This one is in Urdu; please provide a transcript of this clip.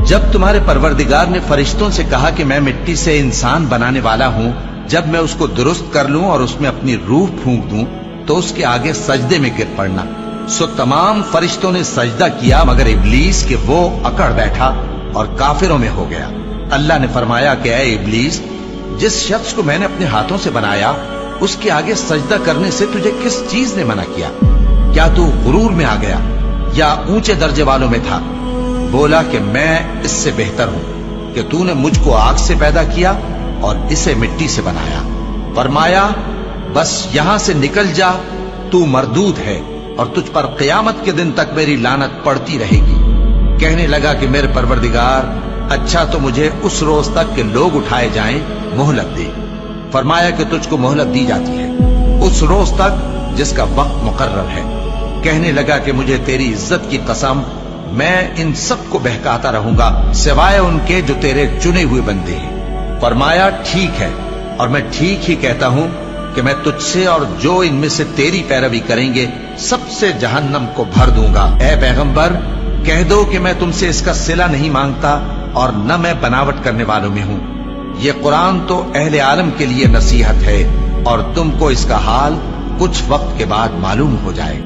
جب تمہارے پروردگار نے فرشتوں سے کہا کہ میں مٹی سے انسان بنانے والا ہوں، جب میں اس کو درست کر لوں اور اس میں اپنی روح پھونک دوں تو اس کے آگے سجدے میں گر پڑنا، سو تمام فرشتوں نے سجدہ کیا مگر ابلیس کہ وہ اکڑ بیٹھا اور کافروں میں ہو گیا۔ اللہ نے فرمایا کہ اے ابلیس، جس شخص کو میں نے اپنے ہاتھوں سے بنایا اس کے آگے سجدہ کرنے سے تجھے کس چیز نے منع کیا؟ کیا تو غرور میں آ گیا یا اونچے درجے والوں میں تھا؟ بولا کہ میں اس سے بہتر ہوں کہ تو نے مجھ کو آگ سے پیدا کیا اور اسے مٹی سے بنایا۔ فرمایا بس یہاں سے نکل جا، تو مردود ہے اور تجھ پر قیامت کے دن تک میری لعنت پڑتی رہے گی۔ کہنے لگا کہ میرے پروردگار، اچھا تو مجھے اس روز تک کہ لوگ اٹھائے جائیں مہلت دے۔ فرمایا کہ تجھ کو مہلت دی جاتی ہے اس روز تک جس کا وقت مقرر ہے۔ کہنے لگا کہ مجھے تیری عزت کی قسم، میں ان سب کو بہکاتا رہوں گا سوائے ان کے جو تیرے چنے ہوئے بندے ہیں۔ فرمایا ٹھیک ہے، اور میں ٹھیک ہی کہتا ہوں کہ میں تجھ سے اور جو ان میں سے تیری پیروی کریں گے سب سے جہنم کو بھر دوں گا۔ اے پیغمبر، کہہ دو کہ میں تم سے اس کا صلہ نہیں مانگتا اور نہ میں بناوٹ کرنے والوں میں ہوں۔ یہ قرآن تو اہل عالم کے لیے نصیحت ہے اور تم کو اس کا حال کچھ وقت کے بعد معلوم ہو جائے۔